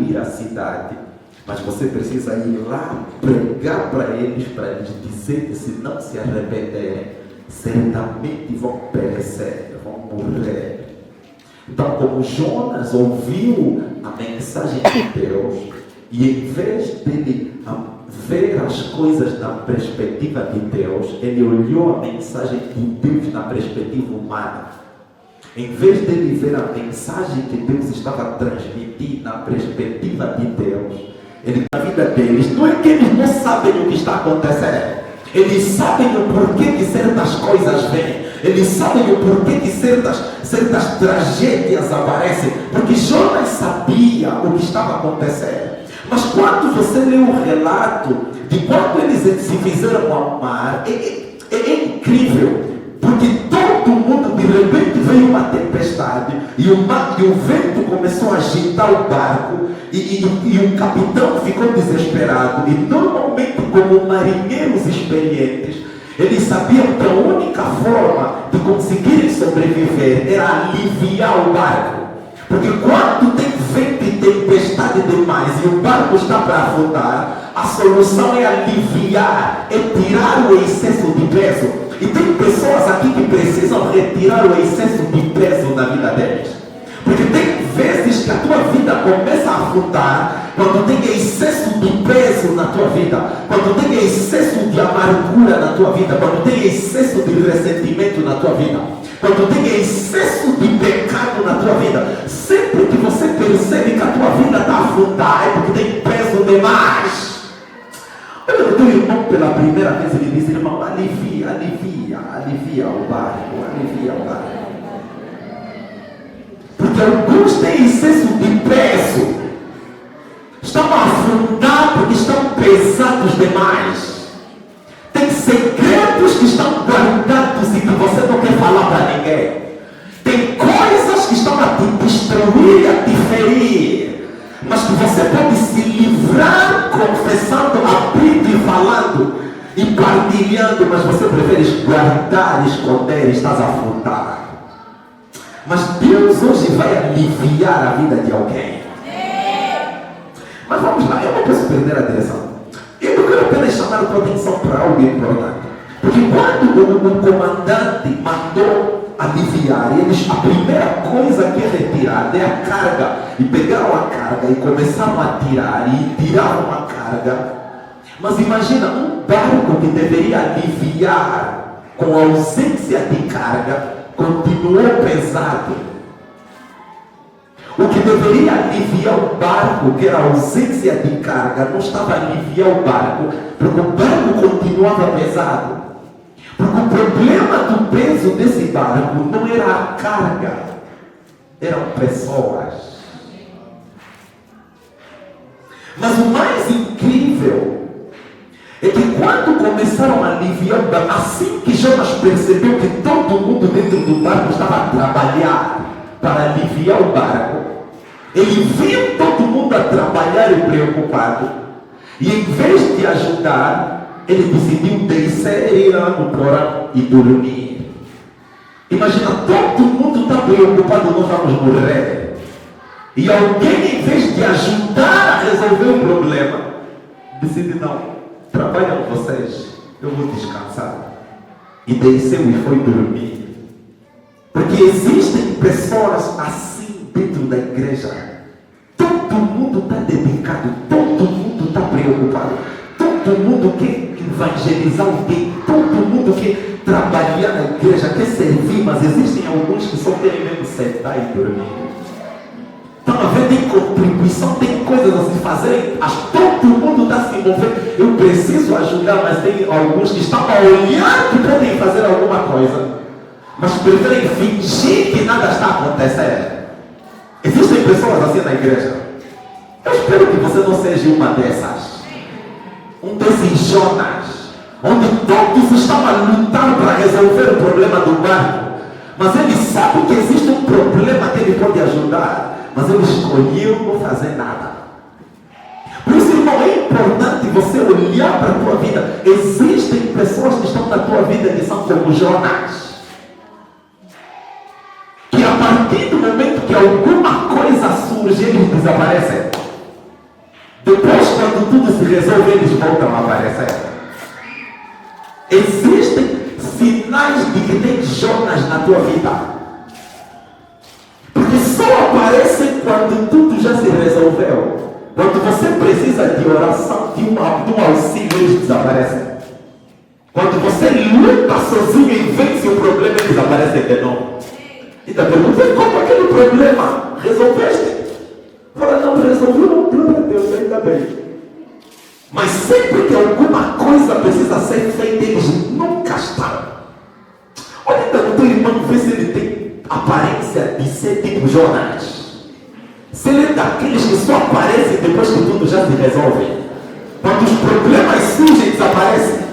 ir à cidade, mas você precisa ir lá pregar para eles dizer que se não se arrependerem, certamente vão perecer, vão morrer. Então, como Jonas ouviu a mensagem de Deus, e em vez dele ver as coisas na perspectiva de Deus, ele olhou a mensagem de Deus na perspectiva humana. Em vez dele ver a mensagem que Deus estava transmitindo na perspectiva de Deus, ele, na vida deles, não é que eles não sabem o que está acontecendo, eles sabem o porquê que certas coisas vêm, eles sabem o porquê que certas tragédias aparecem, porque Jonas sabia o que estava acontecendo. Mas quando você lê o relato de quando eles se fizeram ao mar, é incrível, porque todo mundo, de repente veio uma tempestade, e o vento começou a agitar o barco, e o capitão ficou desesperado, e normalmente, como marinheiros experientes, eles sabiam que a única forma de conseguirem sobreviver era aliviar o barco. Porque quando tem vento e tempestade demais e o barco está para afundar, a solução é aliviar, é tirar o excesso de peso. E tem pessoas aqui que precisam retirar o excesso de peso na vida deles. Porque tem vezes que a tua vida começa a afundar quando tem excesso de peso na tua vida, quando tem excesso de amargura na tua vida, quando tem excesso de ressentimento na tua vida, quando tem excesso de pecado na tua vida. Sempre que você percebe que a tua vida está afundada, é porque tem peso demais. Olha o teu irmão pela primeira vez, ele diz: irmão, alivia o barco, alivia o barco. Porque alguns têm excesso de peso, estão a afundar porque estão pesados demais. Tem segredos que estão guardados e que você não quer falar para ninguém. Tem coisas que estão a te destruir e a te ferir, mas que você pode se livrar confessando, abrindo e falando e partilhando, mas você prefere guardar, esconder, estás afundado. Mas Deus hoje vai aliviar a vida de alguém. Mas vamos lá, eu não posso perder a direção. Eu não quero apenas chamar a tua atenção para algo importante. Porque quando o comandante mandou aliviar, eles, a primeira coisa que é retirada é a carga. E pegaram a carga e começaram a tirar, e tiraram a carga. Mas imagina, um barco que deveria aliviar com a ausência de carga, continuou pesado. O que deveria aliviar o barco, que era a ausência de carga, não estava a aliviar o barco, porque o barco continuava pesado. Porque o problema do peso desse barco não era a carga, eram pessoas. Mas o mais incrível é que quando começaram a aliviar o barco, assim que Jonas percebeu que todo mundo dentro do barco estava a trabalhar para aliviar o barco, ele viu todo mundo a trabalhar e preocupado, e em vez de ajudar, ele decidiu descer, ir lá no porão e dormir. Imagina, todo mundo está preocupado, nós vamos morrer, e alguém, em vez de ajudar a resolver o problema, decide: não, trabalham vocês, eu vou descansar. E desceu e foi dormir. Porque existem pessoas assim dentro da igreja. Todo mundo está dedicado, todo mundo está preocupado, todo mundo quer evangelizar alguém, todo mundo quer trabalhar na igreja, quer servir, mas existem alguns que só querem mesmo sentar e dormir. Então, a ver, tem contribuição, tem coisas a se fazer, todo mundo está se envolvendo. Eu preciso ajudar, mas tem alguns que estão a olhar que podem fazer alguma coisa, mas preferem fingir que nada está acontecendo. Existem pessoas assim na igreja. Eu espero que você não seja uma dessas. Um desses Jonas, onde todos estão a lutar para resolver o problema do barco, mas ele sabe que existe um problema que ele pode ajudar, mas ele escolheu não fazer nada. Por isso, irmão, é importante você olhar para a tua vida. Existem pessoas que estão na tua vida que são como Jonas, que a partir do momento que alguma coisa surge, eles desaparecem. Depois, quando tudo se resolve, eles voltam a aparecer. Existem sinais de que tem Jonas na tua vida. Porque só aparecem quando tudo já se resolveu. Quando você precisa de oração, de um auxílio, eles desaparecem. Quando você luta sozinho e vence o problema, eles aparecem de novo. E da pergunta, como aquele problema? Resolveste? Fala, não resolveu, glória a Deus, ainda bem. Mas sempre que alguma coisa precisa ser feita, eles nunca estão. Olha então o teu irmão, vê se ele tem aparência de ser tipo Jonas. Se ele é daqueles que só aparecem depois que tudo já se resolve. Quando os problemas surgem, desaparecem.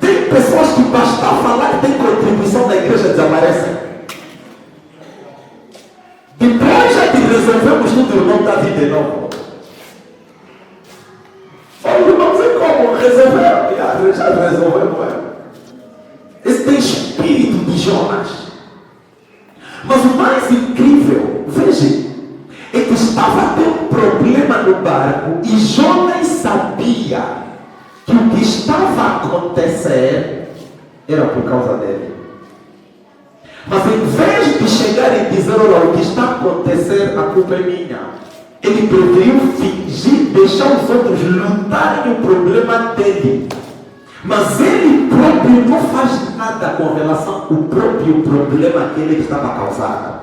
Tem pessoas que basta falar que tem contribuição na igreja, desaparecem. Depois já que resolvemos tudo, irmão, da vida de novo. Olha, irmão, sei como resolver. Já resolvemos. Esse tem espírito de Jonas. Mas o mais incrível, veja, é que estava a ter um problema no barco e Jonas sabia que o que estava a acontecer era por causa dele. Mas em vez de chegar e dizer, olha, o que está a acontecer, a culpa é minha, ele preferiu fingir, deixar os outros lutarem o problema dele. Mas ele próprio não faz nada com relação ao próprio problema que ele estava causando.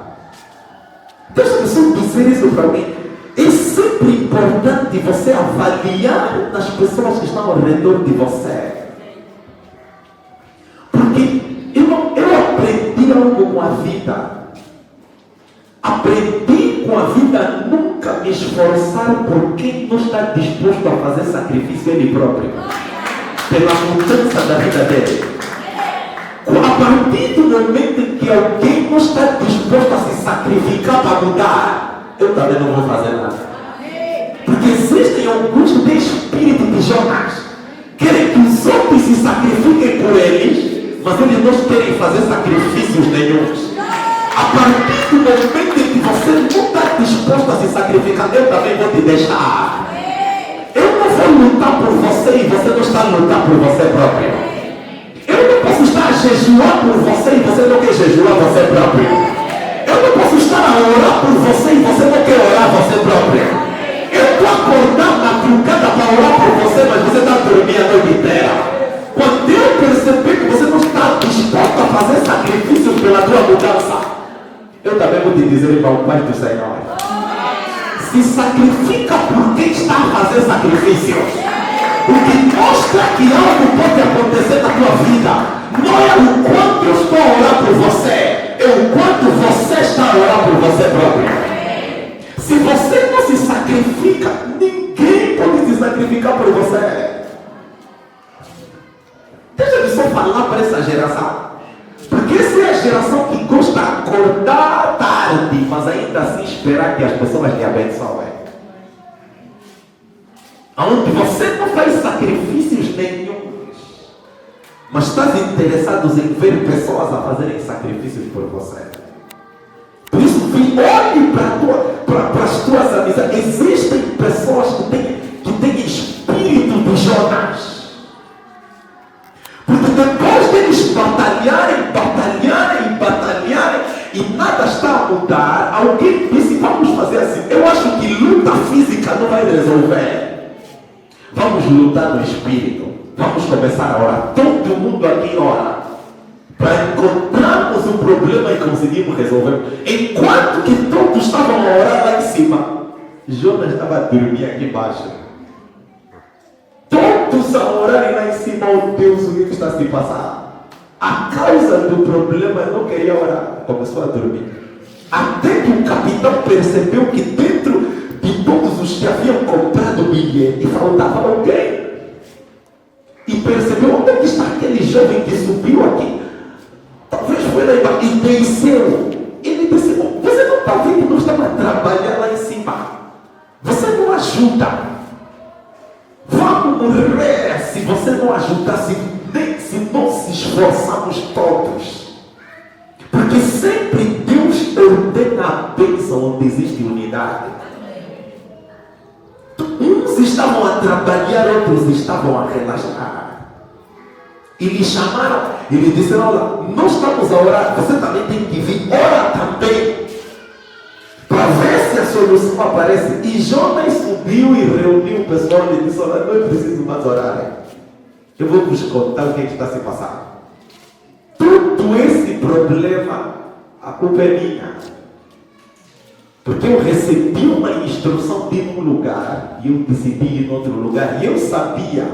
Deixa eu só dizer isso para mim. É sempre importante você avaliar as pessoas que estão ao redor de você. Porque eu aprendi algo com a vida. Aprendi com a vida a nunca me esforçar por quem não está disposto a fazer sacrifício ele próprio. Pela mudança da vida dele. A partir do momento em que alguém não está disposto a se sacrificar para mudar, eu também não vou fazer nada. Porque existem alguns que têm espírito de Jonas. Querem que os outros se sacrifiquem por eles, mas eles não querem fazer sacrifícios nenhums. A partir do momento em que você não está disposto a se sacrificar, eu também vou te deixar. Eu não vou lutar por você e você não está a lutar por você próprio. Eu não posso estar a jejuar por você e você não quer jejuar você próprio. Eu não posso estar a orar por você e você não quer orar você próprio. Eu estou acordado na madrugada para orar por você, mas você está dormindo a noite inteira. Quando eu perceber que você não está disposto a fazer sacrifícios pela tua mudança, eu também vou te dizer, irmão, Pai do Senhor, se sacrifica por quem está a fazer sacrifícios. O que mostra que algo pode acontecer na tua vida não é o quanto eu estou a orar por você, é o quanto você está a orar por você próprio. Se você não se sacrifica, ninguém pode se sacrificar por você. Deixa eu só falar para essa geração. Porque essa é a geração que gosta de acordar tarde, mas ainda assim esperar que as pessoas te abençoem. Onde você não faz sacrifícios nenhums, mas estás interessado em ver pessoas a fazerem sacrifícios por você. Por isso, olhe para as tuas amizades. Existem pessoas que têm espírito de Jonas. Porque depois deles batalharem e nada está a mudar, alguém disse, vamos fazer assim. Eu acho que luta física não vai resolver. Vamos lutar no espírito. Vamos começar a orar. Todo mundo aqui ora. Para encontrarmos um problema e conseguirmos resolver. Enquanto que todos estavam a orar lá em cima, Jonas estava a dormir aqui embaixo. Todos a orarem lá em cima, oh Deus, o que está se passando? A causa do problema não queria orar. Começou a dormir. Até que o capitão percebeu que dentro de todos os que haviam comprado o bilhete, faltava alguém. E percebeu, onde é que está aquele jovem que subiu aqui? Talvez foi lá embaixo e desceu. Ele disse, você não está vendo que nós estamos a trabalhar lá em cima? Você não ajuda. Vamos morrer se você não ajudar, se não se esforçarmos todos. Porque sempre Deus ordena a bênção onde existe unidade. Um Uns estavam a trabalhar, outros estavam a relaxar. E lhe chamaram e lhe disseram: olha, nós estamos a orar, você também tem que vir, ora também, para ver se a solução aparece. E Jonas subiu e reuniu o pessoal e disse: olha, não é preciso mais orar. Eu vou vos contar o que está se passando. Todo esse problema, a culpa é minha. Porque eu recebi uma instrução de um lugar e eu decidi ir em outro lugar. E eu sabia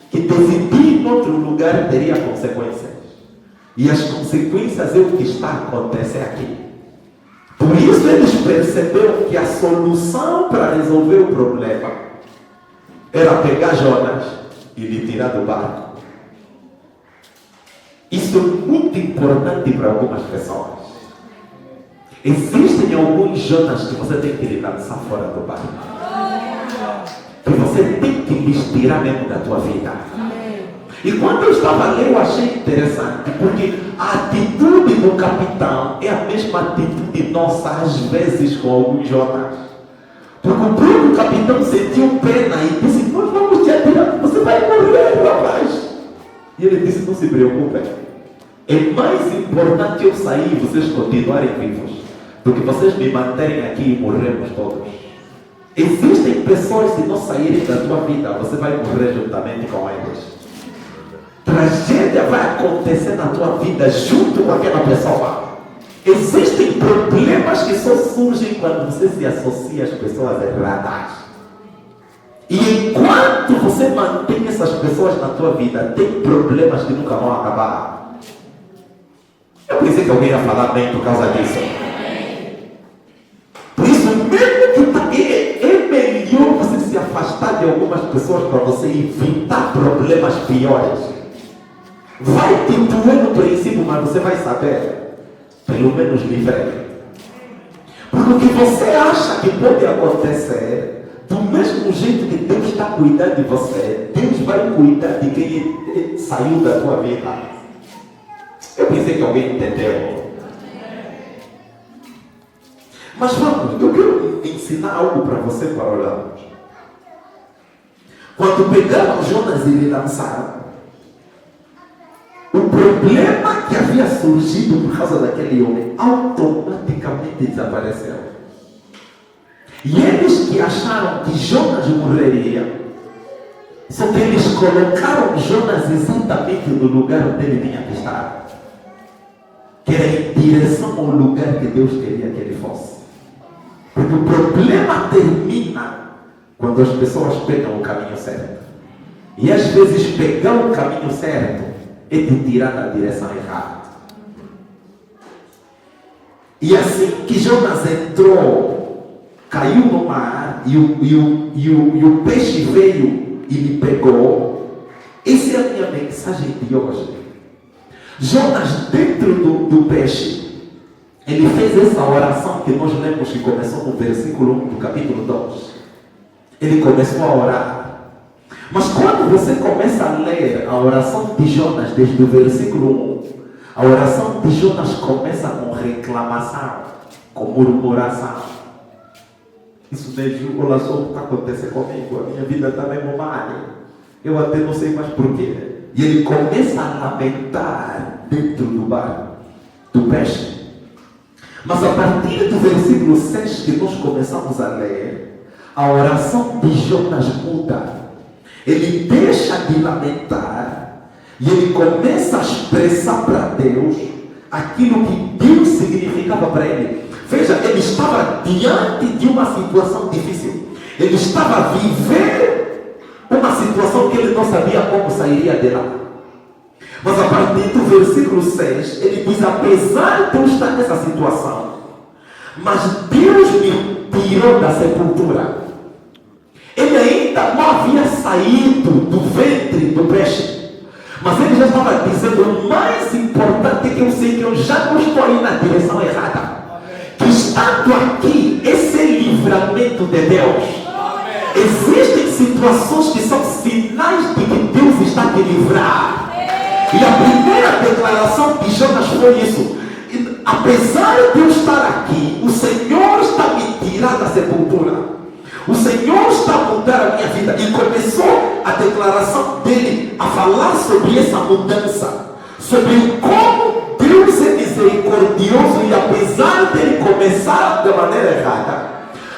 que decidir em outro lugar teria consequências. E as consequências é o que está acontecendo aqui. Por isso eles perceberam que a solução para resolver o problema era pegar Jonas e lhe tirar do barco. Isso é muito importante para algumas pessoas. Existem alguns Jonas que você tem que lhe lançar fora do barco. Que você tem que lhes tirar mesmo da tua vida. E quando eu estava lendo, eu achei interessante, porque a atitude do capitão é a mesma atitude nossa, às vezes, com alguns Jonas. Porque o próprio capitão sentiu pena e disse: nós vamos te atirar, você vai morrer, rapaz. E ele disse: não se preocupem, é mais importante eu sair e vocês continuarem vivos, do que vocês me manterem aqui e morrermos todos. Existem pessoas que não saírem da tua vida, você vai morrer juntamente com eles. Tragédia vai acontecer na tua vida junto com aquela pessoa. Existem problemas que só surgem quando você se associa às pessoas erradas. E enquanto você mantém essas pessoas na tua vida, tem problemas que nunca vão acabar. Eu pensei que alguém ia falar bem por causa disso. Por isso, mesmo que é melhor você se afastar de algumas pessoas para você evitar problemas piores. Vai te doer no princípio, mas você vai saber, pelo menos livre. Porque o que você acha que pode acontecer, do mesmo jeito que Deus está cuidando de você, Deus vai cuidar de quem saiu da tua vida. Eu pensei que alguém entendeu. Mas vamos, eu quero ensinar algo para você para olharmos. Quando pegaram Jonas e lhe lançaram, o problema que havia surgido por causa daquele homem automaticamente desapareceu. E eles que acharam que Jonas morreria, só que eles colocaram Jonas exatamente no lugar onde ele tinha que estar, que era em direção ao lugar que Deus queria que ele fosse. Porque o problema termina quando as pessoas pegam o caminho certo. E às vezes pegar o caminho certo é te tirar da direção errada. E assim que Jonas entrou, caiu no mar e o peixe veio e lhe pegou. Essa é a minha mensagem de hoje. Jonas, dentro do peixe, ele fez essa oração que nós lemos, que começou no versículo 1 do capítulo 2. Ele começou a orar. Mas quando você começa a ler a oração de Jonas desde o versículo 1, a oração de Jonas começa com reclamação, com murmuração. Isso mesmo, olha só o que está acontecendo comigo, a minha vida está mesmo mal. Eu até não sei mais porquê. E ele começa a lamentar dentro do barco, do peixe. Mas a partir do versículo 6 que nós começamos a ler, a oração de Jonas muda. Ele deixa de lamentar e ele começa a expressar para Deus aquilo que Deus significava para ele. Veja, ele estava diante de uma situação difícil. Ele estava a viver uma situação que ele não sabia como sairia dela. Mas a partir do versículo 6, ele diz: apesar de eu estar nessa situação, mas Deus me tirou da sepultura. Ele ainda não havia saído do ventre do peixe, mas ele já estava dizendo: o mais importante é que eu sei que eu já não estou aí na direção errada. Que estando aqui, esse é livramento de Deus. Existem situações que são sinais de que Deus está te livrar. E a primeira declaração de Jonas foi isso: apesar de eu estar aqui, o Senhor está me tirando da sepultura. O Senhor está a mudar a minha vida. E começou a declaração dele a falar sobre essa mudança, sobre como Deus é misericordioso e apesar dele começar da maneira errada,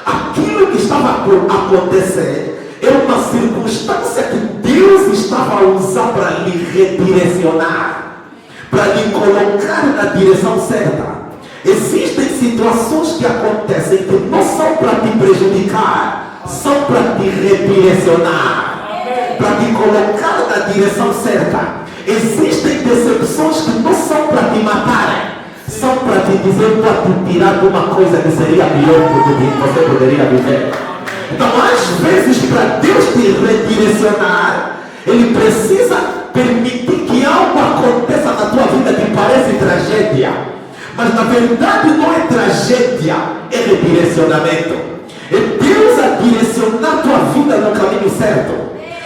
aquilo que estava a acontecer era uma circunstância que Deus estava a usar para lhe redirecionar, para lhe colocar na direção certa. Existem situações que acontecem que não são para te prejudicar, são para te redirecionar, para te colocar na direção certa. Existem decepções que não são para te matarem, são para te dizer, para te tirar de uma coisa que seria pior do que você poderia viver. Então, às vezes, para Deus te redirecionar, Ele precisa permitir que algo aconteça na tua vida que parece tragédia, mas na verdade não é tragédia, é redirecionamento. É Deus a direcionar a tua vida no caminho certo.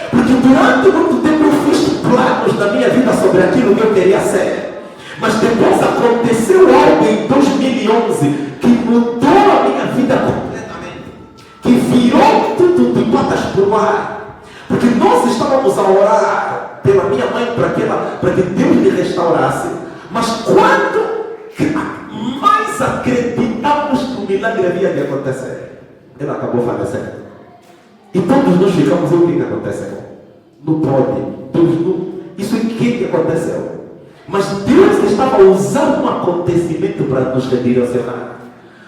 Porque durante muito tempo eu fiz planos na minha vida sobre aquilo que eu queria ser, mas depois aconteceu algo em 2011 que mudou a minha vida completamente, que virou tudo de patas para o ar. Porque nós estávamos a orar pela minha mãe para que Deus lhe restaurasse, mas quando mais acreditamos que o milagre havia de acontecer, ela acabou falecendo. E todos nós ficamos, o que aconteceu? Não pode, Deus não. Isso é que aconteceu. Mas Deus estava usando um acontecimento para nos redirecionar.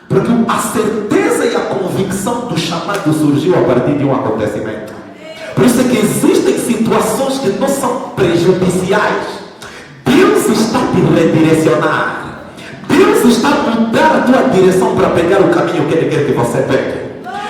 Porque a certeza e a convicção do chamado surgiu a partir de um acontecimento. Por isso é que existem situações que não são prejudiciais. Deus está a te redirecionar. Deus está a mudar a tua direção para pegar o caminho que Ele quer que você pegue.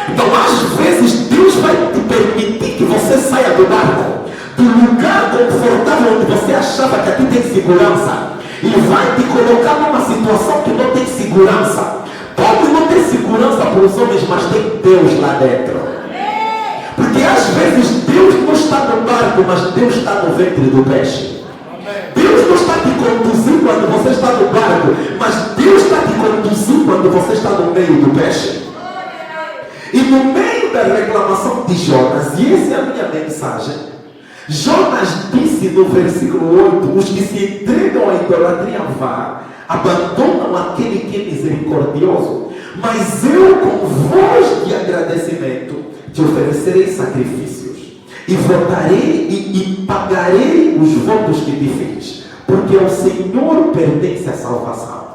Então, às vezes, Deus vai te permitir que você saia do barco, do lugar confortável onde você achava que aqui tem segurança, e vai te colocar numa situação que não tem segurança. Pode não ter segurança para os homens, mas tem Deus lá dentro. Porque às vezes Deus não está no barco, mas Deus está no ventre do peixe. Deus não está te conduzindo quando você está no barco, mas Deus está te conduzindo quando você está no meio do peixe. E no meio da reclamação de Jonas, e essa é a minha mensagem, Jonas disse no versículo 8, os que se entregam à idolatria vã, abandonam aquele que é misericordioso, mas eu com voz de agradecimento te oferecerei sacrifícios, e votarei e pagarei os votos que te fiz, porque ao Senhor pertence a salvação.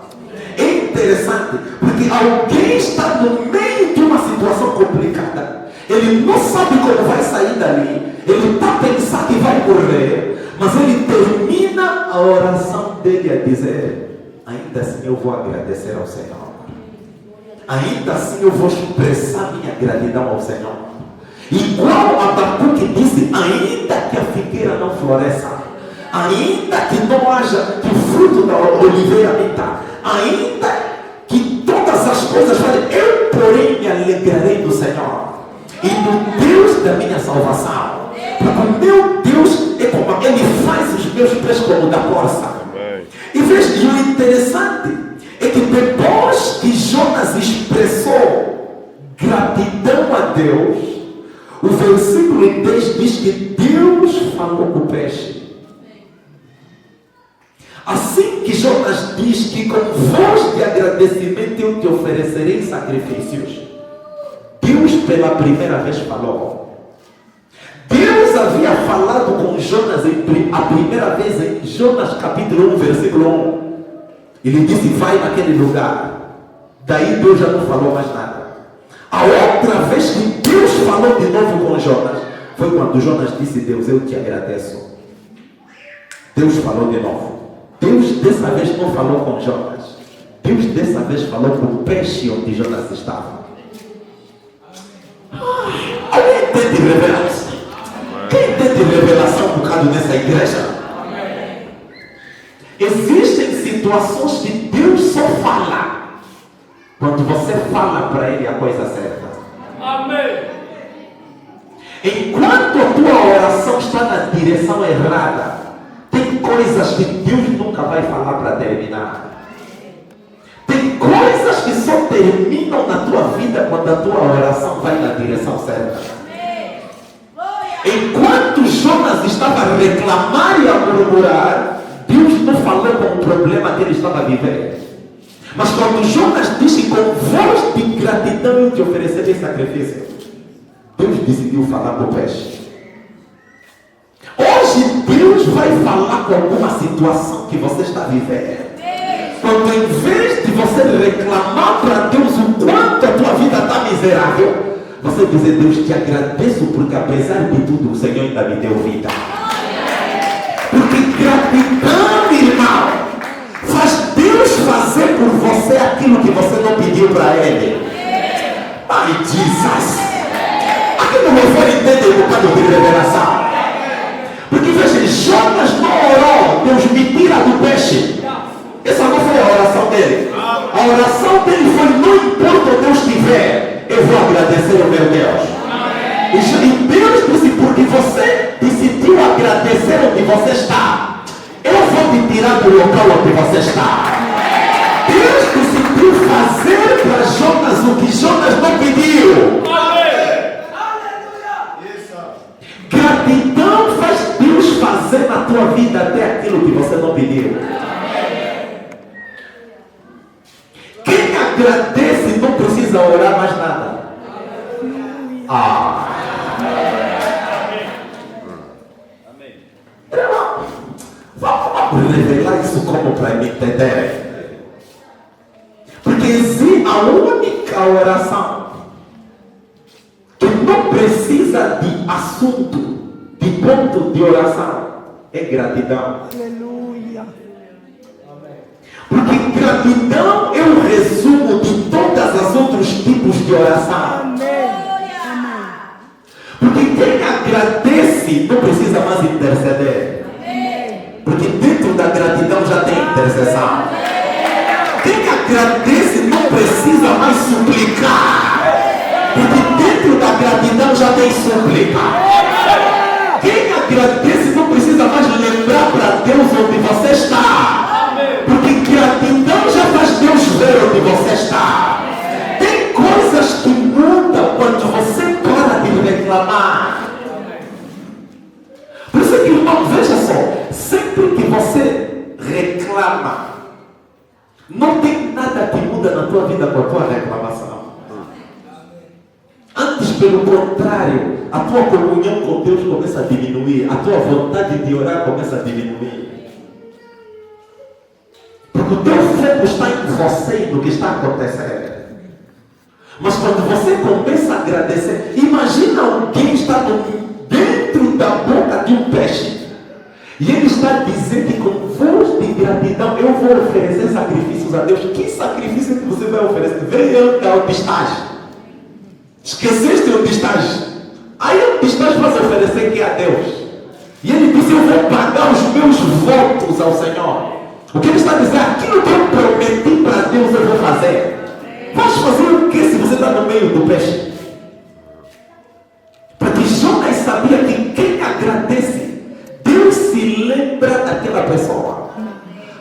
É interessante, porque alguém está no meio de uma situação complicada, ele não sabe como vai sair dali, ele está pensando que vai morrer, mas ele termina a oração dele a dizer, ainda assim eu vou agradecer ao Senhor, ainda assim eu vou expressar minha gratidão ao Senhor. Igual Abacuque disse, ainda que a figueira não floresça, ainda que não haja, que o fruto da oliveira minta, ainda que todas as coisas falem, eu porém me alegrarei do Senhor e no Deus da minha salvação. Porque o meu Deus é como Ele faz os meus pés como da corça. E veja, e o interessante é que depois que Jonas expressou gratidão a Deus, o versículo 10 diz que Deus falou com o peixe. Assim que Jonas diz que com voz de agradecimento eu te oferecerei sacrifícios, Deus pela primeira vez falou. Deus havia falado com Jonas a primeira vez em Jonas capítulo 1, versículo 1. Ele disse, vai naquele lugar. Daí Deus já não falou mais nada. A outra vez que Deus falou de novo com Jonas foi quando Jonas disse, Deus, eu te agradeço. Deus falou de novo. Deus dessa vez não falou com Jonas. Deus dessa vez falou com o peixe onde Jonas estava. Alguém entende revelação? Quem entende revelação um bocado nessa igreja? Existem situações que Deus só fala quando você fala para Ele a coisa certa. Amém. Enquanto a tua oração está na direção errada, tem coisas que Deus nunca vai falar para terminar. Tem coisas que só terminam na tua vida quando a tua oração vai na direção certa. Enquanto Jonas estava a reclamar e a murmurar, Deus não falou com o problema que ele estava vivendo. Mas quando Jonas disse com voz de gratidão eu te oferecerei sacrifício, Deus decidiu falar com o peixe. Hoje Deus vai falar com alguma situação que você está vivendo. Quando em vez de você reclamar para Deus o quanto a tua vida está miserável, você dizer: Deus, te agradeço porque apesar de tudo o Senhor ainda me deu vida. Porque gratidão, irmão, faz Deus fazer por você aquilo que você não pediu para Ele. Ai, Jesus! Aqui no louvor entende o bocado de revelação. Porque veja, Jonas não orou: Deus me tira do peixe. Essa não foi a oração dele. A oração dele foi: não importa onde eu estiver, eu vou agradecer o meu Deus. E Deus disse: porque você decidiu agradecer onde você está, eu vou te tirar do local onde você está. Deus decidiu fazer para Jonas o que Jonas não pediu. Gratidão faz Deus fazer na tua vida até aquilo que você não pediu. Quem agradece não precisa orar mais nada. Vamos revelar isso como para me entender. Porque existe a única oração que não precisa de assunto, de ponto de oração, é gratidão. Aleluia. Porque gratidão é o resumo de todas as outros tipos de oração. Amém. Porque quem agradece não precisa mais interceder. Porque dentro da gratidão já tem intercessão. Quem agradece não precisa mais suplicar. Porque dentro da gratidão já tem súplica. Quem agradece não precisa mais lembrar para Deus onde você está. Porque gratidão já faz Deus ver onde você está. Tem coisas que mudam quando você para de reclamar. Por isso que, irmão, veja só, sempre que você reclama, não tem nada que muda na tua vida com a tua reclamação. Antes, pelo contrário, a tua comunhão com Deus começa a diminuir, a tua vontade de orar começa a diminuir. Porque o teu foco está em você e no que está acontecendo. Mas quando você começa a agradecer, imagina alguém está dentro da boca de um peixe e ele está dizendo que com voz de gratidão eu vou oferecer sacrifícios a Deus. Que sacrifício que você vai oferecer? Venha dar o pistache. Esqueceste o pistache? Aí o pistache vai oferecer que a Deus. E ele disse: eu vou pagar os meus votos ao Senhor. O que ele está dizendo? Aquilo que eu prometi para Deus eu vou fazer. Vais fazer o que se você está no meio do peixe? Porque Jonas sabia que quem agradece, Deus se lembra daquela pessoa.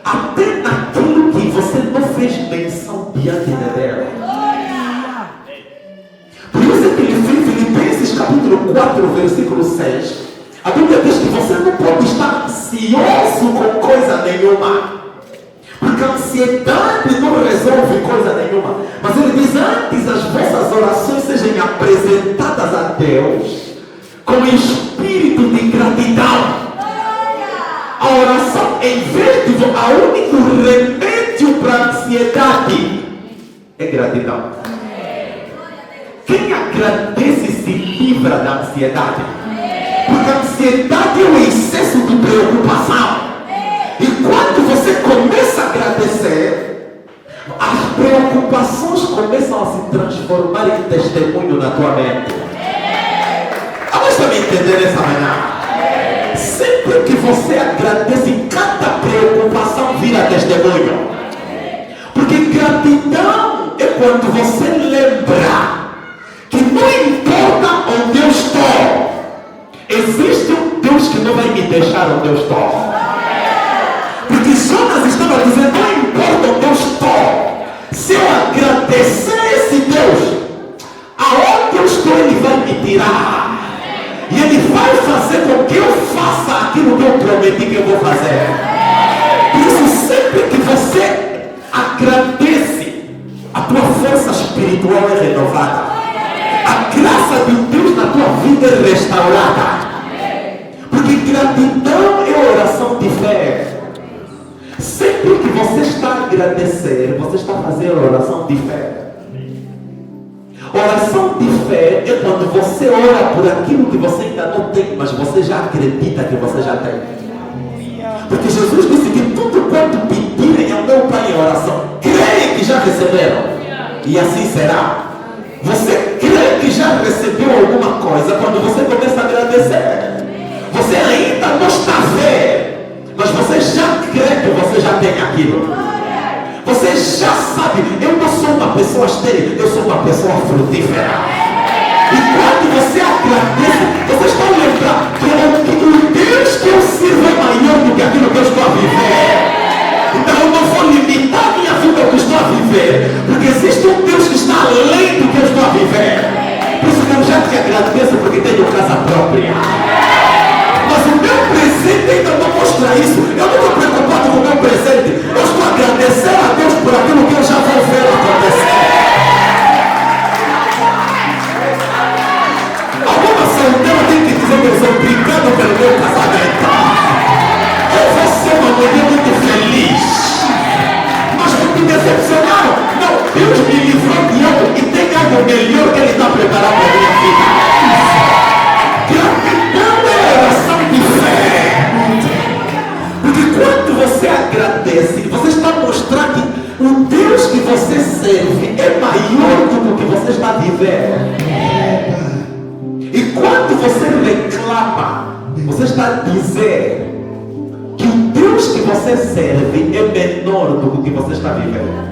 Até naquilo que você não fez menção diante dela. Por isso é que ele fez Filipenses capítulo 4, versículo 6. A Bíblia diz que você não pode estar ansioso com coisa nenhuma. Porque a ansiedade não resolve coisa nenhuma. Mas ele diz: antes as vossas orações sejam apresentadas a Deus com espírito de gratidão. A oração, em vez de o único remédio para a ansiedade é gratidão. Quem agradece se livra da ansiedade. Porque a ansiedade é o excesso de preocupação. E quando você começa a agradecer, as preocupações começam a se transformar em testemunho na tua mente. Vamos também entender essa manhã. Sempre que você agradece, cada preocupação vira testemunho. Porque gratidão é quando você lembra que não importa onde eu estou, existe um Deus que não vai me deixar onde eu estou. Porque Jonas estava dizendo: não importa onde eu estou, se eu agradecer esse Deus, aonde eu estou Ele vai me tirar. E Ele vai prometi que eu vou fazer. Por isso, sempre que você agradece, a tua força espiritual é renovada. A graça de Deus na tua vida é restaurada. Porque gratidão é oração de fé. Sempre que você está a agradecer, você está a fazer oração de fé. Oração de fé é quando você ora por aquilo que você ainda não tem, mas você já acredita que você já tem. Porque Jesus disse que tudo quanto pedirem ao meu Pai em oração, creem que já receberam. E assim será. Você crê que já recebeu alguma coisa quando você começa a agradecer. Você ainda não está a ver, mas você já crê que você já tem aquilo. Você já sabe, eu não sou uma pessoa estéril, eu sou uma pessoa frutífera. E quando você agradece, você está a lembrar que o Deus que eu sirvo é maior do que aquilo que eu estou a viver. Então eu não vou limitar a minha vida ao que estou a viver, porque existe um Deus que está além do que eu estou a viver. Por isso que eu já te agradeço porque tenho casa própria. Mas o meu presente ainda não mostra isso. Eu não estou preocupado com o meu presente. Eu estou a agradecer a Deus por aquilo que eu já vou ver acontecer. Alguma solteira tem que dizer que eu sou brincando pelo meu casamento. Eu vou ser uma mulher muito feliz. Mas não me decepcionaram. Não, Deus me livrou de algo e tem algo melhor que Ele está preparado para a minha vida. Gratidão é oração de fé. Porque quando você agradece, você está mostrando que o Deus que você serve é maior do que você está vivendo. E quando você reclama, você está a dizer que o Deus que você serve é menor do que você está vivendo.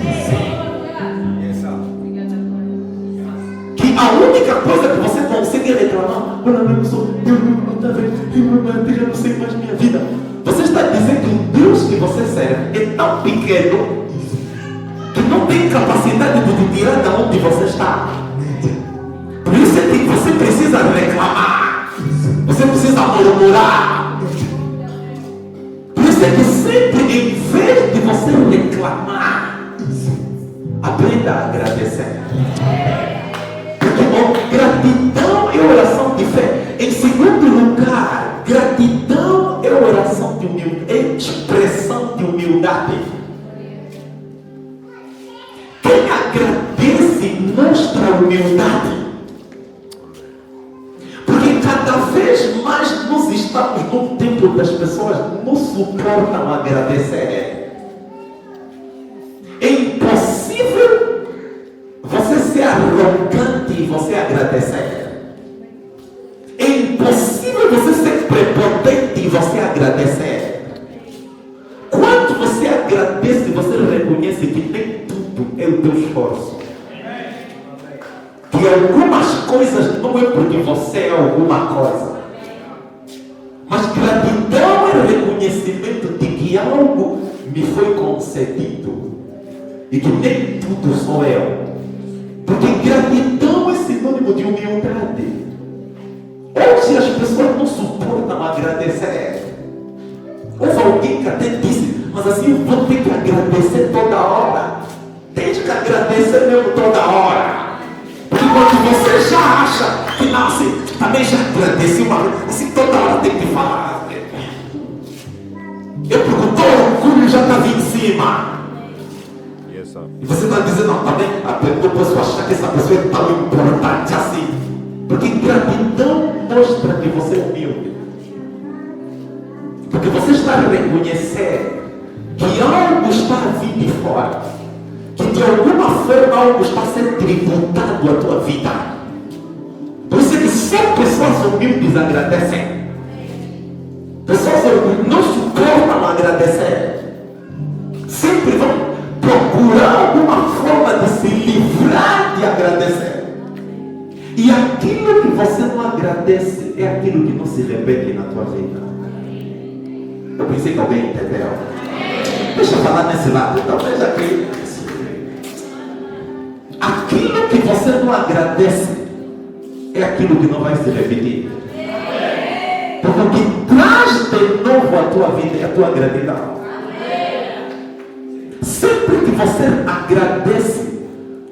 Que a única coisa que você consegue reclamar, olha, eu sou, eu não está vendo, eu não sei mais minha vida. Você está dizendo que o Deus que você serve é tão pequeno que não tem capacidade de te tirar de onde você está. Por isso é que você precisa reclamar, você precisa murmurar. Por isso é que sempre, em vez de você reclamar, aprenda a agradecer. Porque gratidão é oração de fé. Em segundo lugar, gratidão é oração de humildade, é expressão de humildade. Quem agradece mostra humildade. Porque cada vez mais nós estamos num tempo das pessoas não suportam agradecer. É impossível você ser arrogante e você agradecer. É impossível você ser prepotente e você agradecer. Quando você agradece, você reconhece que nem tudo é o teu esforço. Que algumas coisas não é porque você é alguma coisa. Mas gratidão é reconhecimento de que algo me foi concedido. E que nem tudo sou eu. Porque gratidão é sinônimo de humildade. Hoje as pessoas não suportam agradecer. Houve alguém que até disse, mas assim eu vou ter que agradecer toda hora. Tem que agradecer mesmo toda hora. Porque quando você já acha que não, assim, também já agradeci uma vez, assim toda hora tem que falar. Eu porque todo orgulho já estava em cima. E você está dizendo, não, também eu posso achar que essa pessoa é tão importante assim. Porque gratidão mostra que você é humilde. Porque você está a reconhecer que algo está a vir de fora. Que de alguma forma algo está a ser tributado à tua vida. Por isso é que só pessoas humildes agradecem. Pessoas humildes não suportam agradecer. Sempre vão procurar alguma forma de se livrar de agradecer. E aquilo que você não agradece é aquilo que não se repete na tua vida. Eu pensei que alguém entendeu. Deixa eu falar nesse lado. Então veja aqui. Aquilo que você não agradece é aquilo que não vai se repetir. Porque o que traz de novo novo a tua vida é a tua gratidão. Sempre que você agradece,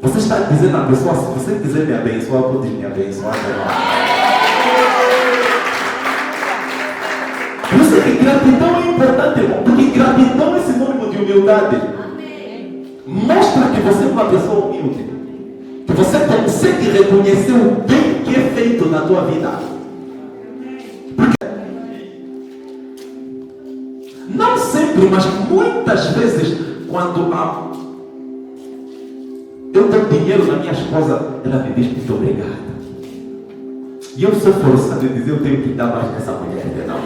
você está dizendo à pessoa: se você quiser me abençoar, pode me abençoar. Por isso é que gratidão é importante, irmão, porque gratidão é sinônimo de humildade. Mostra que você é uma pessoa humilde, que você consegue reconhecer o bem que é feito na tua vida. Porque não sempre, mas muitas vezes, quando eu dou dinheiro na minha esposa, ela me diz muito obrigada. E eu sou forçado a dizer: eu tenho que dar mais nessa mulher, não?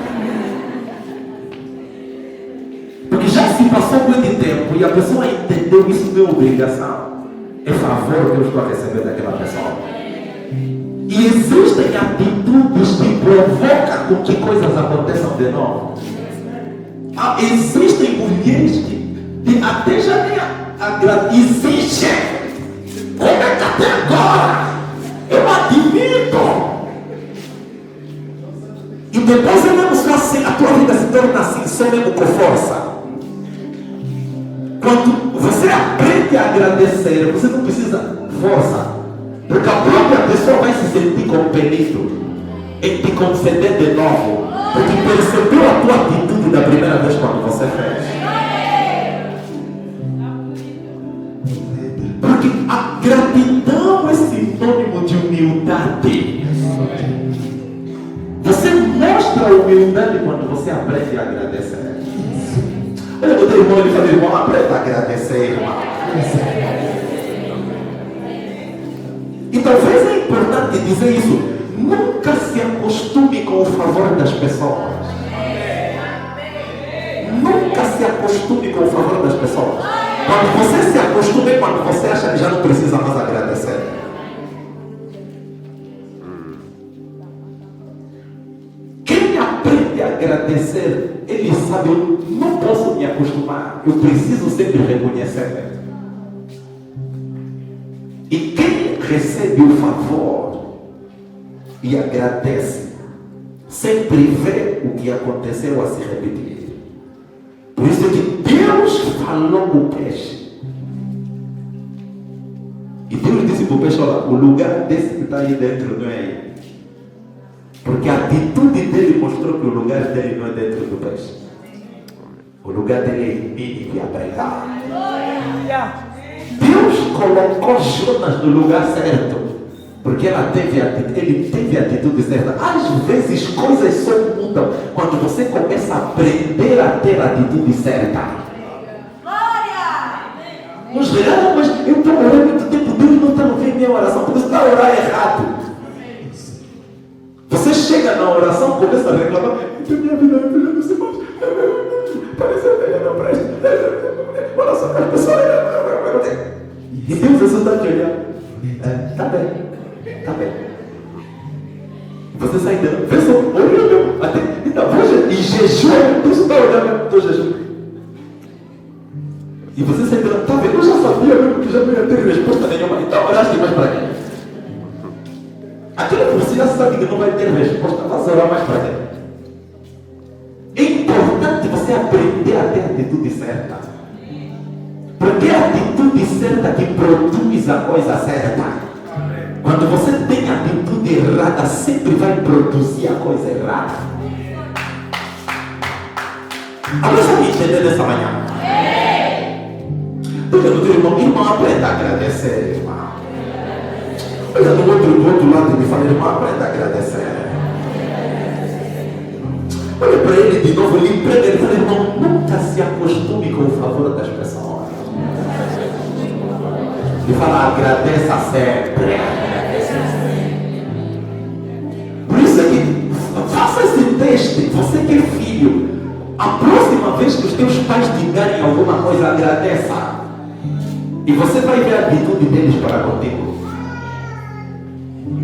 Porque já se passou muito tempo e a pessoa entendeu que isso não é obrigação, é favor que eu estou a receber daquela pessoa. E existem atitudes que provocam com que coisas aconteçam de novo. Existem mulheres que até já nem exigem. Como é que até agora? Eu admito. E depois eu mesmo só assim, a tua vida se torna assim, só mesmo com força. Quando você aprende a agradecer, você não precisa força, porque a própria pessoa vai se sentir compelido em te conceder de novo, porque percebeu a tua atitude da primeira vez quando você fez. Porque a gratidão é sinônimo de humildade. Você mostra a humildade quando você aprende a agradecer. Olha o teu irmão e fala: irmão, aprenda a agradecer, irmão. E talvez é importante dizer isso: nunca se acostume com o favor das pessoas. Nunca se acostume com o favor das pessoas. Quando você se acostume, quando você acha que já não precisa mais agradecer. Quem aprende a agradecer, ele sabe: eu não posso me acostumar, eu preciso sempre reconhecer. E quem recebe o favor e agradece, sempre vê o que aconteceu a se repetir. Por isso é que Deus falou com o peixe. E Deus disse para o peixe: olha, o lugar desse que está aí dentro não é aí. Porque a atitude dele mostrou que o lugar dele não é dentro do peixe. O lugar dele é em mim e a pregar. Deus colocou Jonas no lugar certo, porque ele teve a atitude certa. Às vezes coisas só mudam quando você começa a aprender a ter a atitude certa. Nos regalam, mas eu estou orando muito tempo, Deus não está ouvindo minha oração, porque você está a orar errado. Você chega na oração, começa a reclamar: minha vida não se mais. Parece que não presta. Olha só, a pessoa. E Deus está te olhando. Está bem. Está bem. Você sai dando. Vê só, olhando. Então, e jejum. Deus está olhando. Estou jejum. E você sai dando. Está vendo? Eu já sabia mesmo que já não ia ter resposta nenhuma. Então, oraste mais para quê? Aquilo que você já sabe que não vai ter resposta, vai orar mais para quê? É importante você aprender a ter a atitude certa. Porque é a atitude certa que produz a coisa certa. Quando você tem a atitude errada, sempre vai produzir a coisa errada. Agora você me entender nessa manhã? Olha no teu irmão, aprenda a agradecer, irmão. Olha do outro lado e me fala: irmão, aprenda a agradecer. Olha para ele de novo, ele emprega, ele fala: irmão, nunca se acostume com o favor das pessoas. Ele fala: agradeça sempre. Por isso é que faça esse teste. Você que é filho, a próxima vez que os teus pais te darem alguma coisa, agradeça. E você vai ver a atitude deles para contigo.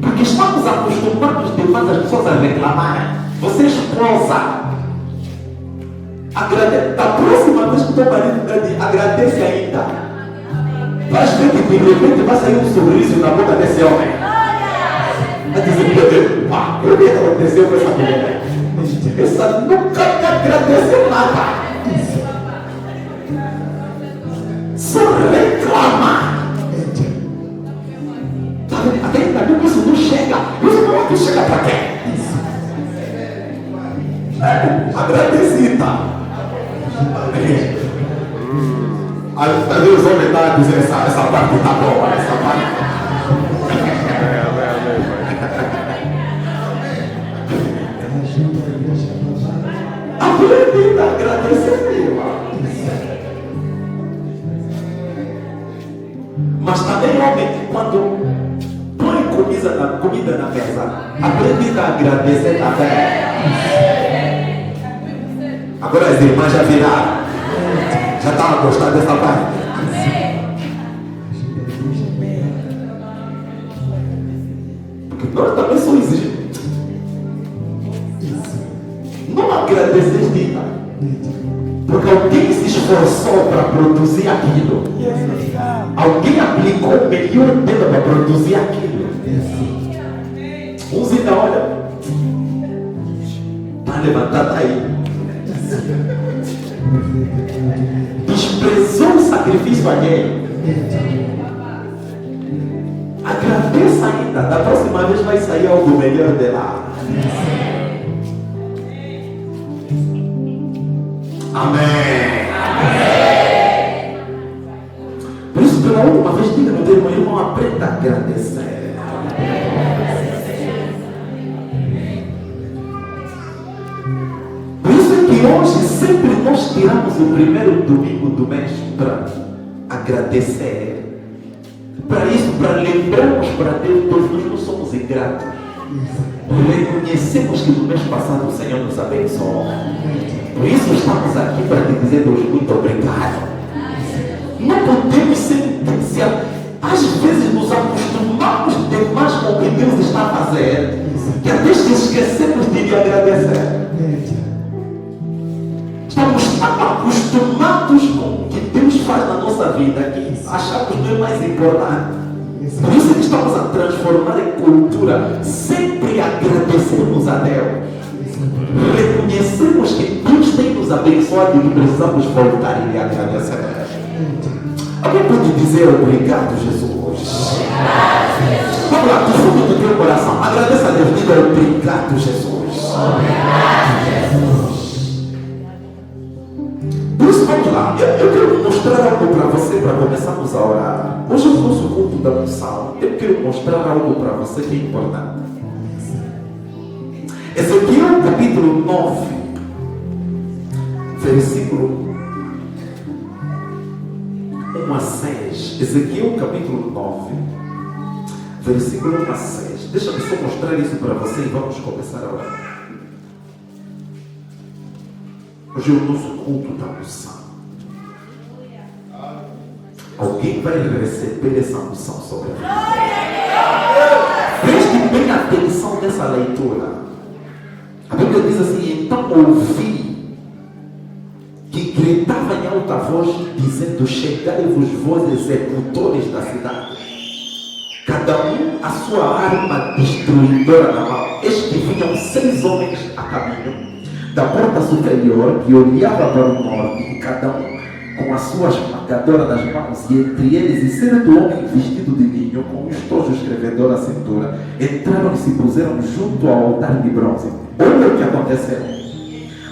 Porque estamos acostumados demais as pessoas a reclamarem. Você é esposa. Da próxima vez que o teu marido agradece ainda. Vais ver que de repente vai sair um sorriso na boca desse homem. A dizer, pá, o que aconteceu com essa mulher? Essa nunca me agradeceu nada. Só reclama. Até ainda isso não chega. Isso chega para quê? Agradecida. Às vezes os homens estão dizendo essa parte está boa, essa parte. Aprendida a agradecer, irmão. Mas também homem, quando põe comida na mesa, aprendida a agradecer também. Agora as irmãs já viraram. Já estavam gostando dessa parte. Porque nós também somos exigentes. Não agradecer Dita. Porque alguém se esforçou para produzir aquilo. Alguém aplicou o melhor dele para produzir aquilo. Uns ainda olham. Está levantado aí. Desprezou o sacrifício alheio. Agradeça ainda. Da próxima vez vai sair algo melhor de lá. Amém. Amém. Por isso, pela última vez, diga no teu irmão, aprenda a agradecer. Por isso é que hoje sempre nós tiramos o primeiro domingo do mês para agradecer. Para isso, para lembrarmos para Deus, todos nós não somos ingratos. Reconhecemos que no mês passado o Senhor nos abençoou. Por isso estamos aqui para te dizer Deus muito obrigado. Não podemos ser às vezes nos acostumamos demais com o que Deus está a fazer, que até esquecemos de lhe agradecer. Estamos tão acostumados com o que Deus faz na nossa vida que achamos que não é mais importante. Por isso que estamos a transformar em cultura sempre agradecermos a Deus. Reconhecemos que Deus tem nos abençoado e que precisamos voltar e lhe agradecer. Alguém pode dizer obrigado, Jesus? Vamos lá, do fundo do teu coração, agradeça a Deus, diga obrigado, Jesus. Por isso, vamos lá, eu quero mostrar algo para você, para começarmos a orar. Hoje é o nosso culto da unção. Eu quero mostrar algo para você que é importante. Ezequiel capítulo 9, versículo 1 a 6. Ezequiel capítulo 9, versículo 1 a 6. Deixa-me só mostrar isso para você e vamos começar a orar. Hoje é o nosso culto da unção. Alguém vai receber essa unção sobre a vida. Preste bem atenção nessa leitura. A Bíblia diz assim: então ouvi que gritava em alta voz, dizendo: chegai-vos vós, executores da cidade, cada um a sua arma destruidora na mão. Eis que vinham 6 homens a caminho da porta superior, que olhava para o norte, e cada um com a sua esmagadora nas mãos, e entre eles, e certo homem vestido de linho, com um estojo escrevedor à cintura, entraram e se puseram junto ao altar de bronze. Olha o que aconteceu.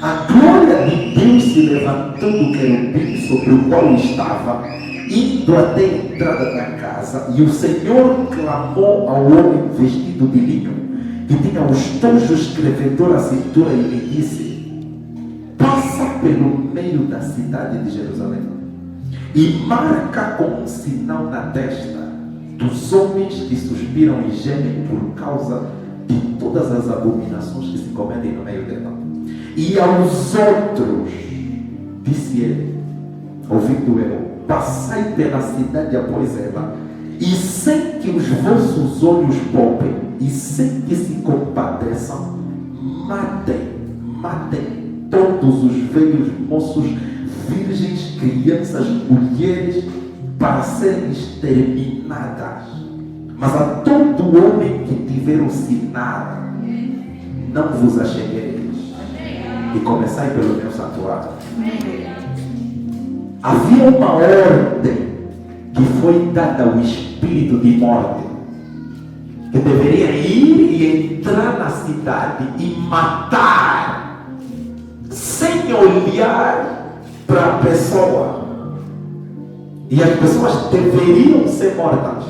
A glória de Deus se levantou do querubim sobre o qual estava, indo até a entrada da casa, e o Senhor clamou ao homem vestido de linho, que tinha o estojo escrevedor à cintura, e lhe disse: passa pelo meio da cidade de Jerusalém e marca com um sinal na testa dos homens que suspiram e gemem por causa de todas as abominações que se cometem no meio dela. E aos outros, disse ele, ouvindo eu, passai pela cidade após ela, e sem que os vossos olhos poupem, e sem que se compadeçam, matem todos os velhos, moços, virgens, crianças, mulheres, para serem exterminadas. Mas a todo homem que tiver um sinal, não vos achegueis, e começai pelo meu santuário. Havia uma ordem que foi dada ao espírito de morte, que deveria ir e entrar na cidade e matar, sem olhar para a pessoa. E as pessoas deveriam ser mortas.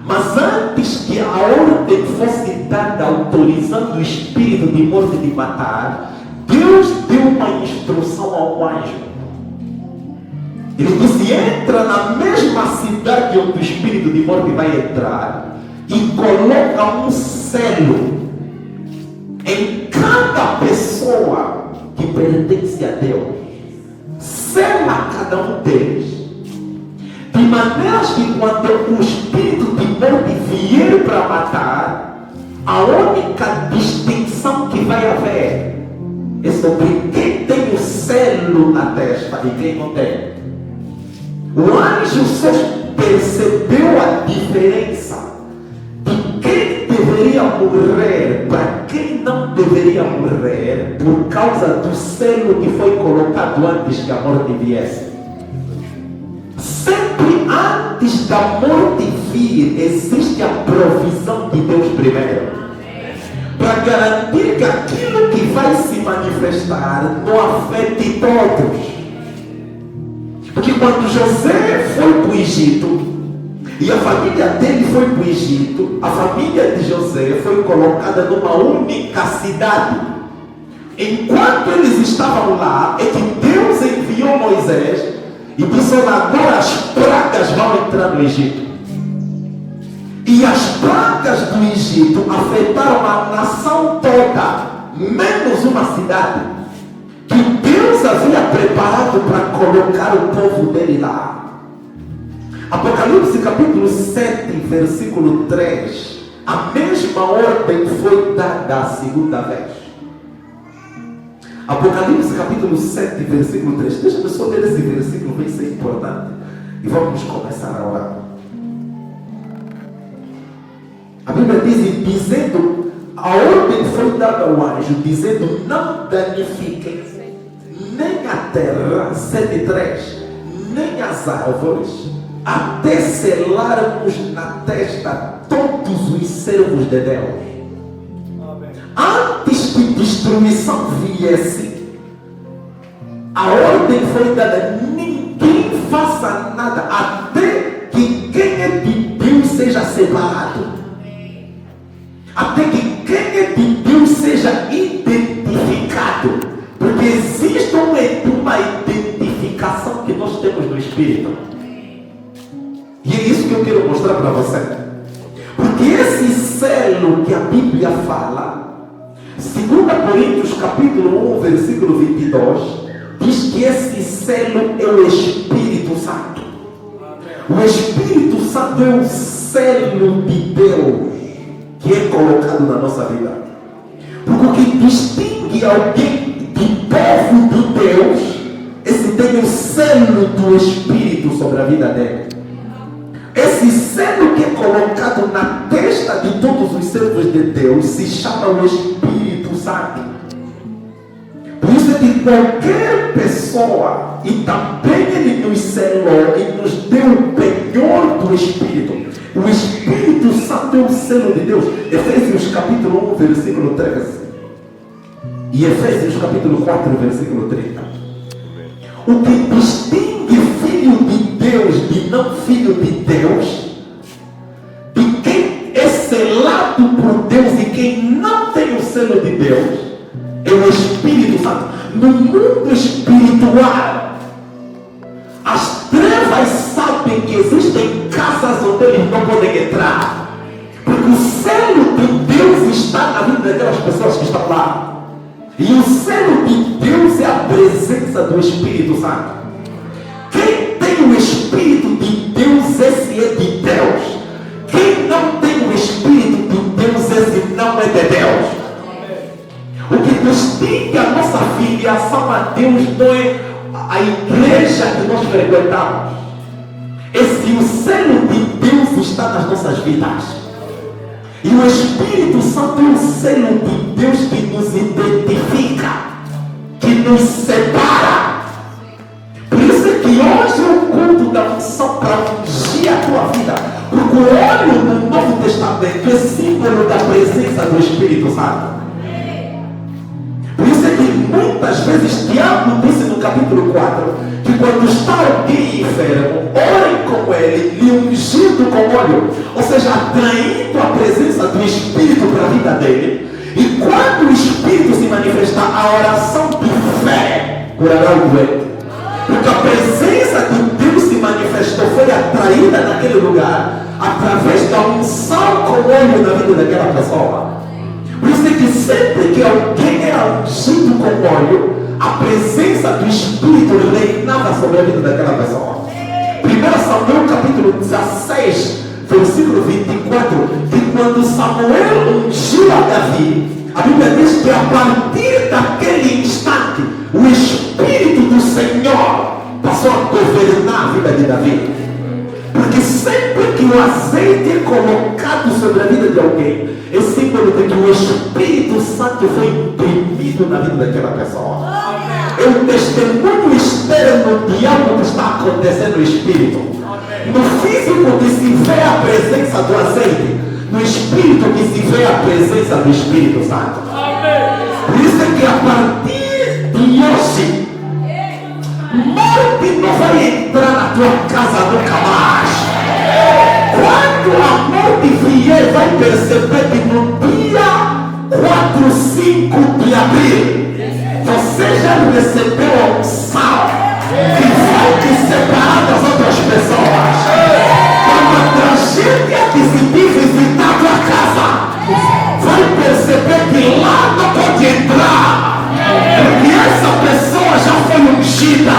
Mas antes que a ordem fosse dada autorizando o espírito de morte de matar, Deus deu uma instrução ao anjo. Ele disse: entra na mesma cidade onde o espírito de morte vai entrar e coloca um selo em cada pessoa que pertence a Deus. Sela cada um deles, de maneira que quando o espírito de morte vier para matar, a única distinção que vai haver é sobre quem tem o selo na testa e quem não tem. O anjo só percebeu a diferença de quem deveria morrer para quem não deveria morrer por causa do selo que foi colocado antes que a morte viesse. Sempre antes da morte vir, existe a provisão de Deus primeiro, para garantir que aquilo que vai se manifestar não afete todos. Porque quando José foi para o Egito e a família dele foi para o Egito, a família de José foi colocada numa única cidade. Enquanto eles estavam lá, é que Deus enviou Moisés e disse: agora as pragas vão entrar no Egito. E as pragas do Egito afetaram a nação toda, menos uma cidade que Deus havia preparado para colocar o povo dele lá. Apocalipse capítulo 7, versículo 3. A mesma ordem foi dada a segunda vez. Apocalipse capítulo 7, versículo 3. Deixa eu só ler esse versículo, vai ser importante. E vamos começar a orar. A Bíblia diz, dizendo, a ordem foi dada ao anjo, dizendo: não danifiquem nem a terra, 7:3, nem as árvores, até selarmos na testa todos os servos de Deus. Antes que destruição viesse, a ordem foi dada: ninguém faça nada até que quem é de Deus seja separado, até que quem é de Deus seja identificado, porque existe uma identificação que nós temos no Espírito, e é isso que eu quero mostrar para você. Porque esse selo que a Bíblia fala, 2 Coríntios capítulo 1, versículo 22, diz que esse selo é o Espírito Santo. O Espírito Santo é o selo de Deus que é colocado na nossa vida. Porque o que distingue alguém de povo de Deus é se tem o selo do Espírito sobre a vida dele. Esse selo que é colocado na testa de todos os servos de Deus se chama o Espírito Santo. Por isso é que qualquer pessoa, e também ele nos selou e nos deu o penhor do Espírito. O Espírito Santo é o selo de Deus. Efésios capítulo 1, versículo 13. E Efésios capítulo 4, versículo 30. O que distingue filho de Deus de não filho de Deus, de quem é selado por Deus e quem não tem o selo de Deus, é o Espírito Santo. No mundo espiritual, as trevas sabem que existem casas onde eles não podem entrar, porque o selo de Deus está na vida daquelas pessoas que estão lá. E o selo de Deus é a presença do Espírito Santo. Quem tem o Espírito de Deus, esse é de Deus. Quem não tem o Espírito de Deus, esse não é de Deus. O que distingue a nossa filiação a Deus não é a igreja que nós frequentamos. É se o selo de Deus está nas nossas vidas. E o Espírito Santo é o selo de Deus que nos identifica, que nos separa. Por isso é que hoje é o culto da unção para ungir a tua vida. Porque o óleo no Novo Testamento é símbolo da presença do Espírito Santo. Por isso é que muitas vezes Tiago disse no capítulo 4 que quando está alguém enfermo, orem com ele, lhe ungindo com óleo, ou seja, atraindo a presença do Espírito para a vida dele. E quando o Espírito se manifestar, a oração de fé curará o doente. Porque a presença de Deus se manifestou, foi atraída naquele lugar através da unção com óleo na vida daquela pessoa. Por isso é que sempre que alguém era ungido com óleo, a presença do Espírito reinava sobre a vida daquela pessoa. 1 Samuel capítulo 16, versículo 24, que quando Samuel ungiu a Davi, a Bíblia diz que a partir daquele instante, o Espírito do Senhor passou a governar a vida de Davi. Porque sempre que o azeite é colocado sobre a vida de alguém, é símbolo de que o Espírito Santo foi imprimido na vida daquela pessoa. É um testemunho externo de algo que está acontecendo no Espírito. No físico que se vê a presença do azeite, no Espírito que se vê a presença do Espírito Santo. Por isso é que a partir de hoje, morte não vai entrar na tua casa nunca mais. Quando a morte vier, vai perceber que no dia 4, 5 de abril, você já recebeu a unção que vai te separar das outras pessoas. Quando a tragédia decidir visitar a tua casa, vai perceber que lá não pode entrar, porque essa pessoa já foi ungida.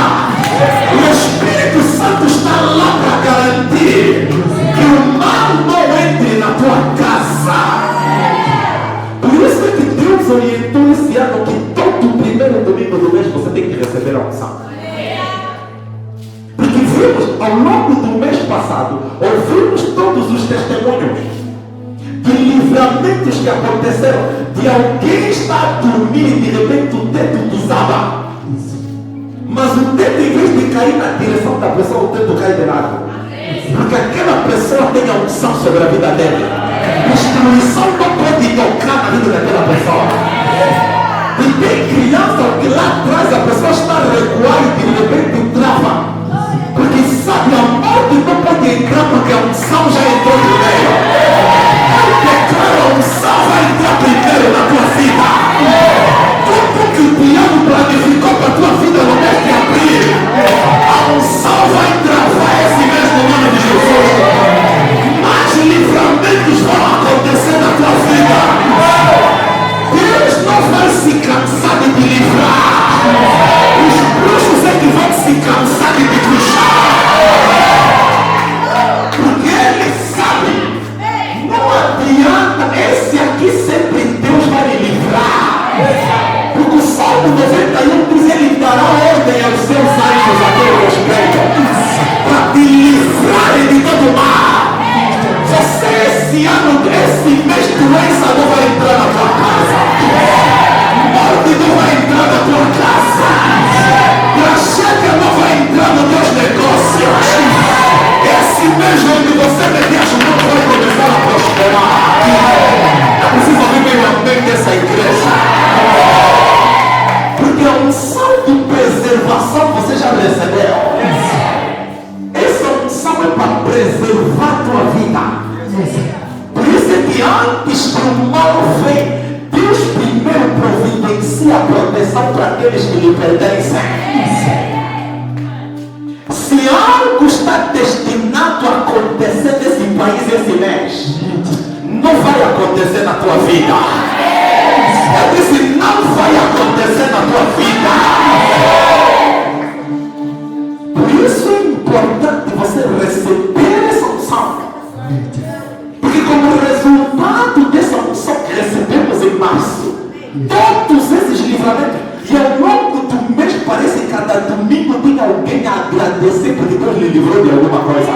O Espírito Santo está lá para garantir que o mal não entre na tua casa. Por isso é que Deus orientou esse ano que todo primeiro domingo do mês você tem que receber a unção. Porque vimos ao longo do mês passado, ouvimos todos os testemunhos de livramentos que aconteceram, de alguém estar a dormir e de repente o teto desaba. Mas o teto, em vez de cair na direção da pessoa, o teto cai de lado. Porque aquela pessoa tem a unção sobre a vida dele. Destruição não pode tocar na vida daquela pessoa. E tem criança que lá atrás a pessoa está a recuar e de repente trava. Porque sabe, a morte não pode entrar porque a unção já entrou primeiro. Eu declaro, a unção vai entrar primeiro na tua vida. Tudo que o diabo planificou para a tua vida no mês de abril, a unção vai travar esse mês no nome de Jesus. Mais livramentos vão acontecer na tua vida. Deus não vai se cansar de te livrar. Os bruxos é que vão se cansar de te puxar. Porque ele sabe, não adianta, esse aqui sempre Deus vai lhe livrar. Porque o Salmo 91 diz: ele dará ordem aos seus anjos a teu respeito, para te livrarem de todo mal. Você esse ano, esse mês, doença não vai entrar na tua casa, morte não vai entrar na tua casa, tragédia não vai entrar nos teus negócios. Esse mês onde você meter as mãos vai começar a prosperar. Eu preciso ouvir bem o amém dessa igreja. Porque a unção de preservação você já recebeu. Essa unção é para preservar a tua vida. Por isso é que antes que o mal vem, Deus primeiro providencia a proteção para aqueles que lhe pertencem. Se algo está destinado a acontecer nesse país esse mês, não vai acontecer na tua vida. Eu disse, não vai acontecer na tua vida. Por isso é importante você receber essa unção. Porque como resultado dessa unção que recebemos em março, todos esses livramentos, e ao longo do mês parece que cada domingo tem alguém a agradecer porque Deus lhe livrou de alguma coisa.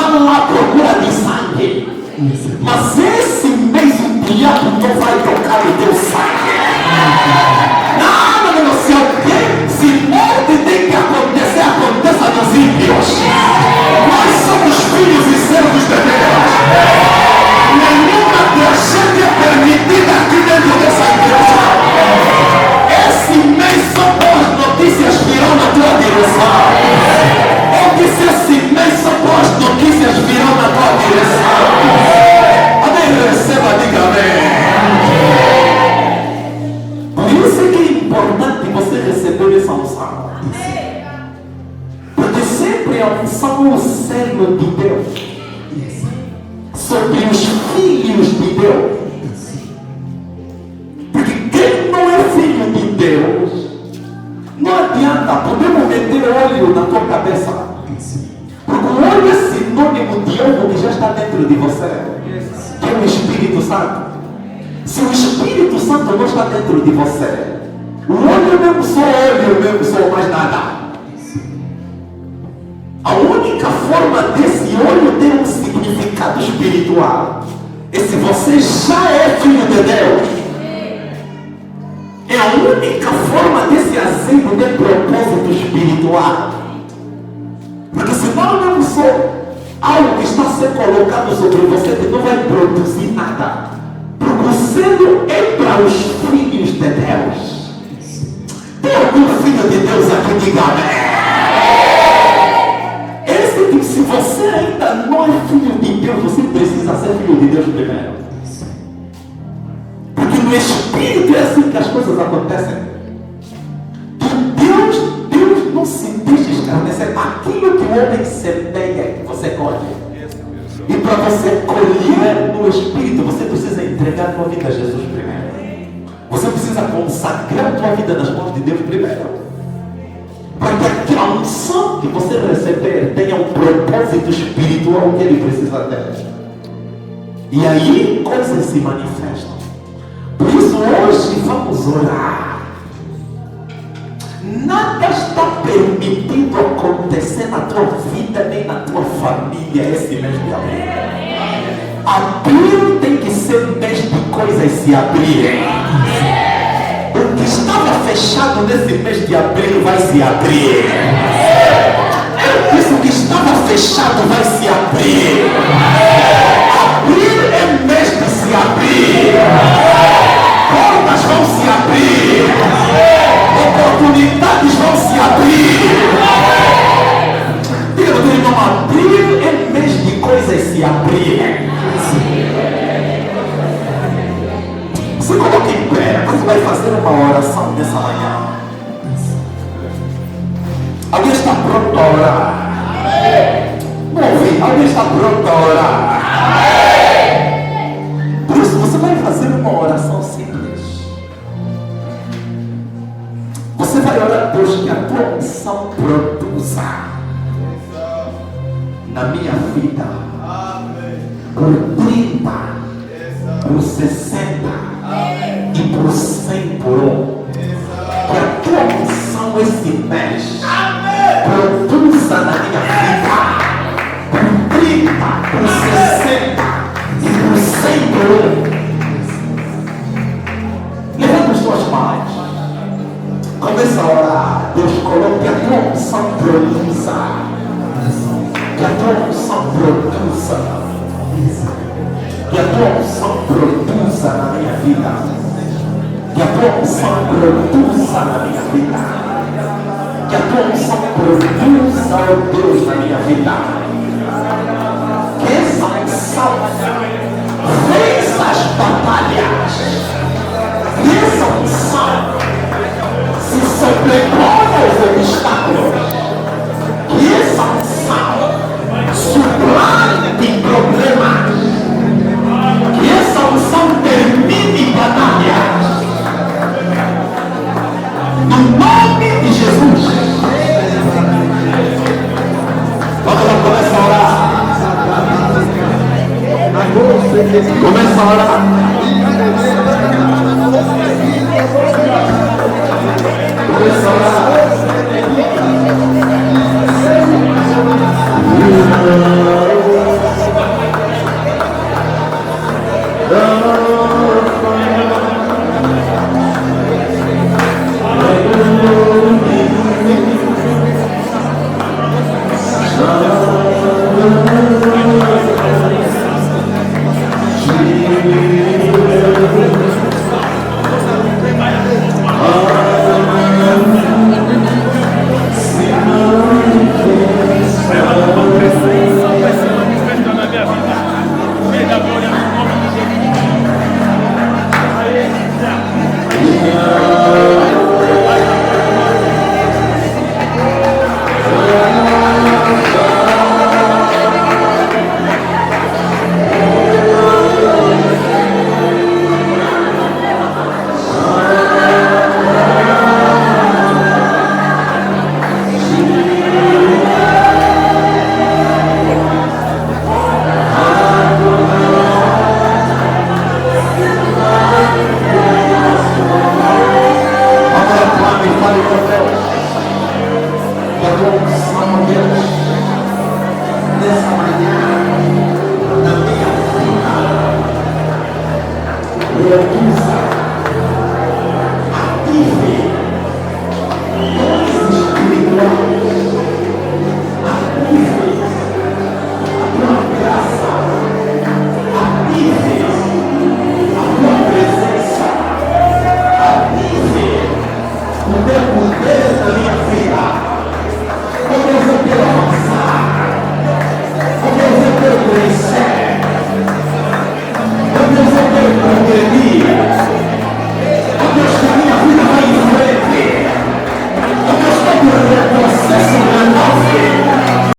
estão lá à procura de sangue. Mas esse mês o diabo não vai tocar o teu sangue. Não, se alguém, se morte tem que acontecer, aconteça nos ímpios. Nós somos filhos e servos de Deus. Nenhuma tragédia é permitida aqui dentro dessa igreja. Esse mês só boas notícias virão na tua direção. Eu disse, esse mês só boas notícias virão na tua direção. Amém, receba, diga amém. Por isso é que é importante você receber essa unção. Porque sempre a unção é o selo de Deus sobre os filhos de Deus. Porque quem não é filho de Deus, não adianta, podemos meter óleo na tua cabeça. Porque o óleo é sinônimo de algo que já está dentro de você, que é o Espírito Santo. Se o Espírito Santo não está dentro de você, o óleo mesmo só óleo, mesmo só mais nada. A única forma desse óleo ter um significado espiritual é se você já é filho de Deus. É a única forma desse azeite ter propósito espiritual. Porque senão não só algo que está sendo colocado sobre você que não vai produzir nada. Porque o selo é para os filhos de Deus. Tem algum filho de Deus aqui? Diga amém. Se você ainda não é filho de Deus, você precisa ser filho de Deus primeiro. Porque no Espírito é assim que as coisas acontecem. Deus não se deixa escarnecer. Aquilo que o homem semeia, que você colhe. E para você colher no Espírito, você precisa entregar a tua vida a Jesus primeiro. Você precisa consagrar a tua vida nas mãos de Deus primeiro. Para que a unção que você receber tenha um propósito espiritual que ele precisa ter. E aí coisas se manifestam. Por isso hoje vamos orar. Nada está permitido acontecer na tua vida nem na tua família esse mês de abril. Abril tem que ser mês de coisas se abrirem. O que estava fechado nesse mês de abril vai se abrir. Eu disse, o que estava fechado vai se abrir. Abril é mês de se abrir. Portas vão se abrir. Oportunidades vão se abrir. Diga para o teu irmão, abril é mês de coisas se abrirem. Se coloque em pé, você vai fazer uma oração nessa manhã. Alguém está pronto a orar? Não ouvi, alguém está pronto a orar? Por isso você vai fazer uma oração simples. Você vai orar a Deus que a tua unção produza na minha vida por 30, por 60 e por 100 por um. Que a tua unção esse mês produza na minha vida por 30, por 60 e por 100 por um. Levanta as tuas mãos. Começa a orar. Deus, coloque a tua unção produza. Que a tua unção produza. Que a tua unção produza na minha vida. Que a tua unção produza na minha vida. Que a tua unção produza, ó Deus, na minha vida. Que essa unção vença as batalhas. Que essa unção se sobreponha aos obstáculos. Que essa unção suplante problemas. Que essa unção termine batalhas. No nome de Jesus. Vamos lá, começa a orar. Começa a orar. Começa a orar. nessa manhã, na minha vida, realiza